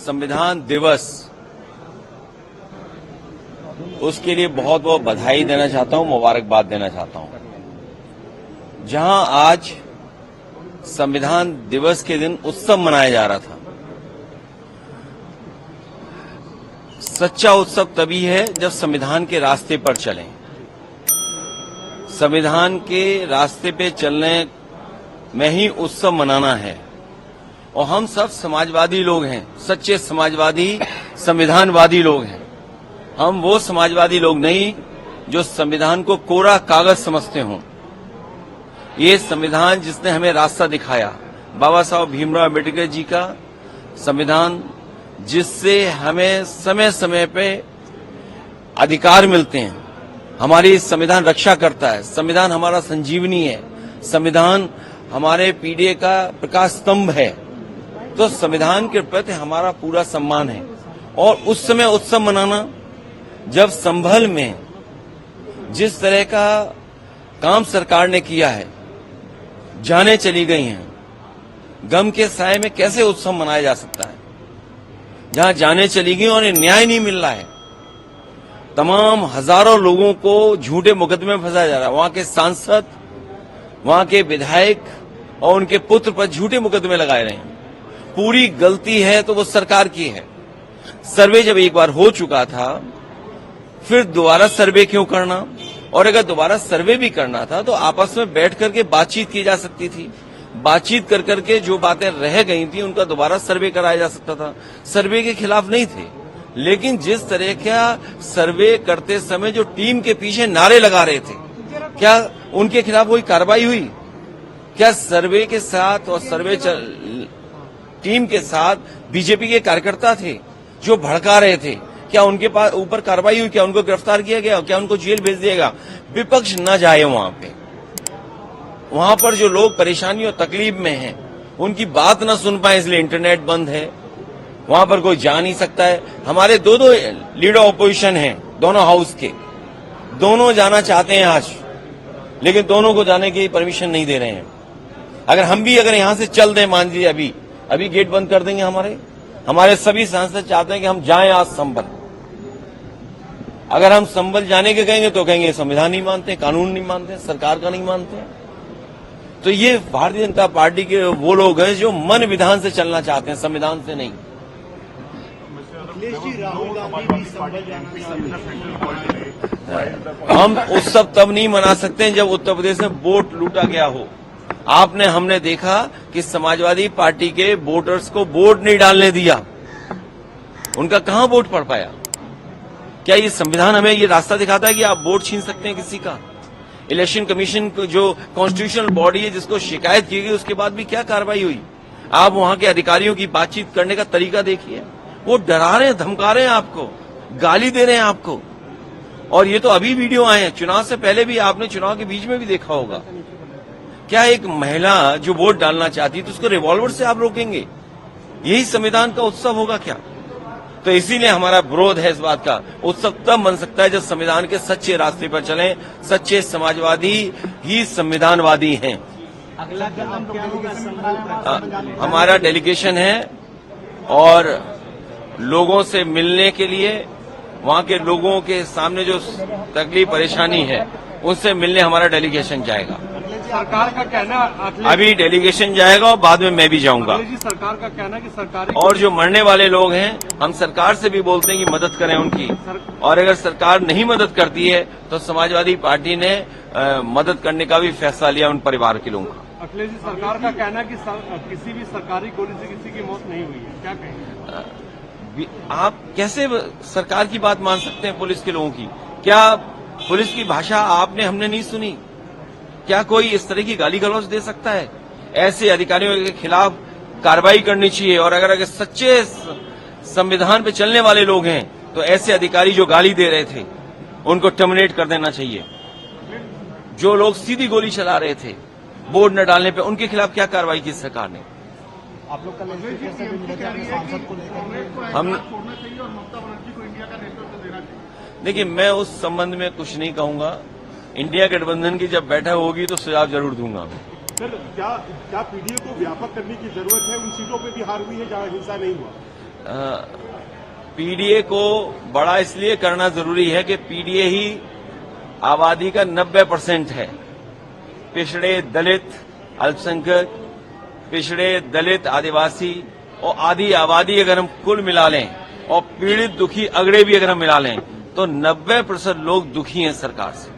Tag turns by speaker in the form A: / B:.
A: संविधान दिवस, उसके लिए बहुत बहुत बधाई देना चाहता हूं, मुबारकबाद देना चाहता हूं। जहां आज संविधान दिवस के दिन उत्सव मनाया जा रहा था, सच्चा उत्सव तभी है जब संविधान के रास्ते पर चलें। संविधान के रास्ते पे चलने में ही उत्सव मनाना है। और हम सब समाजवादी लोग हैं, सच्चे समाजवादी, संविधानवादी लोग हैं। हम वो समाजवादी लोग नहीं जो संविधान को कोरा कागज समझते हों। ये संविधान जिसने हमें रास्ता दिखाया, बाबा साहब भीमराव अम्बेडकर जी का संविधान, जिससे हमें समय समय पे अधिकार मिलते हैं। हमारी संविधान रक्षा करता है। संविधान हमारा संजीवनी है। संविधान हमारे पीढ़ी का प्रकाश स्तंभ है। तो संविधान के प्रति हमारा पूरा सम्मान है। और उस समय उत्सव मनाना, जब संभल में जिस तरह का काम सरकार ने किया है, जाने चली गई हैं, गम के साए में कैसे उत्सव मनाया जा सकता है? जहां जाने चली गई और न्याय नहीं मिल रहा है, तमाम हजारों लोगों को झूठे मुकदमे में फंसाया जा रहा है। वहां के सांसद, वहां के विधायक और उनके पुत्र पर झूठे मुकदमे लगाए रहे हैं। पूरी गलती है तो वो सरकार की है। सर्वे जब एक बार हो चुका था, फिर दोबारा सर्वे क्यों करना? और अगर दोबारा सर्वे भी करना था तो आपस में बैठ करके बातचीत की जा सकती थी। बातचीत कर करके जो बातें रह गई थी उनका दोबारा सर्वे कराया जा सकता था। सर्वे के खिलाफ नहीं थे, लेकिन जिस तरह का सर्वे करते समय जो टीम के पीछे नारे लगा रहे थे, क्या उनके खिलाफ कोई कार्रवाई हुई? क्या सर्वे के साथ और सर्वे टीम के साथ बीजेपी के कार्यकर्ता थे जो भड़का रहे थे? क्या उनके पास ऊपर कार्रवाई हुई? क्या उनको गिरफ्तार किया गया? क्या उनको जेल भेज दिएगा? विपक्ष न जाए वहां पे। वहां पर जो लोग परेशानी और तकलीफ में हैं, उनकी बात न सुन पाए, इसलिए इंटरनेट बंद है। वहां पर कोई जा नहीं सकता है। हमारे दो लीडर ऑपोजिशन हैं, दोनों हाउस के, दोनों जाना चाहते हैं आज, लेकिन दोनों को जाने की परमिशन नहीं दे रहे हैं। अगर हम भी यहां से चल दें, मान लीजिए अभी गेट बंद कर देंगे, हमारे सभी सांसद चाहते हैं कि हम जाएं आज संभल। अगर हम संभल जाने के कहेंगे तो कहेंगे संविधान नहीं मानते, कानून नहीं मानते, सरकार का नहीं मानते। तो ये भारतीय जनता पार्टी के वो लोग हैं जो मन विधान से चलना चाहते हैं, संविधान से नहीं। हम उत्सव तब नहीं मना सकते जब उत्तर प्रदेश में वोट लूटा गया हो। हमने देखा कि समाजवादी पार्टी के वोटर्स को वोट नहीं डालने दिया। उनका कहां वोट पड़ पाया? क्या ये संविधान हमें ये रास्ता दिखाता है कि आप वोट छीन सकते हैं किसी का? इलेक्शन कमीशन जो कॉन्स्टिट्यूशनल बॉडी है, जिसको शिकायत की गई, उसके बाद भी क्या कार्रवाई हुई? आप वहां के अधिकारियों की बातचीत करने का तरीका देखिए। वो डरा रहे हैं, धमका रहे हैं आपको, गाली दे रहे हैं आपको। और ये तो अभी वीडियो आए हैं, चुनाव से पहले भी आपने चुनाव के बीच में भी देखा होगा। क्या एक महिला जो वोट डालना चाहती है तो उसको रिवॉल्वर से आप रोकेंगे? यही संविधान का उत्सव होगा क्या? तो इसीलिए हमारा विरोध है इस बात का। उत्सव तब बन सकता है जब संविधान के सच्चे रास्ते पर चलें। सच्चे समाजवादी ही संविधानवादी हैं।
B: अगला
A: हमारा डेलीगेशन है और लोगों से मिलने के लिए, वहां के लोगों के सामने जो तकलीफ परेशानी है उनसे मिलने हमारा डेलीगेशन जाएगा।
B: सरकार का कहना,
A: अभी डेलीगेशन जाएगा और बाद में मैं भी जाऊंगा।
B: सरकार का कहना कि सरकार
A: और जो मरने वाले लोग हैं, हम सरकार से भी बोलते हैं कि मदद करें उनकी। और अगर सरकार नहीं मदद करती है तो समाजवादी पार्टी ने मदद करने का भी फैसला लिया उन परिवार के लोगों का।
B: अखिलेश जी, सरकार का कहना है कि किसी भी सरकारी गोली से किसी की मौत नहीं हुई है, क्या कहेंगे?
A: आप कैसे सरकार की बात मान सकते हैं पुलिस के लोगों की? क्या पुलिस की भाषा हमने नहीं सुनी? क्या कोई इस तरह की गाली गलौज दे सकता है? ऐसे अधिकारियों के खिलाफ कार्रवाई करनी चाहिए। और अगर सच्चे संविधान पे चलने वाले लोग हैं तो ऐसे अधिकारी जो गाली दे रहे थे उनको टर्मिनेट कर देना चाहिए। जो लोग सीधी गोली चला रहे थे वोट न डालने पे, उनके खिलाफ क्या कार्रवाई की सरकार ने?
C: आप लोग कल कैसे भी मिले थे अपने सांसद को लेकर?
A: हम देखिए, मैं उस संबंध में कुछ नहीं कहूंगा। इंडिया गठबंधन की जब बैठक होगी तो सुझाव जरूर दूंगा।
D: सर, क्या पीडीए को व्यापक करने की जरूरत है? उन सीटों पे भी हार हुई है जहां हिंसा नहीं हुआ।
A: पीडीए को बड़ा इसलिए करना जरूरी है कि पीडीए ही आबादी का 90% है। पिछड़े, दलित, अल्पसंख्यक, पिछड़े, दलित, आदिवासी और आधी आबादी अगर हम कुल मिला लें और पीड़ित, दुखी, अगड़े भी अगर हम मिला लें तो 90% लोग दुखी हैं सरकार से।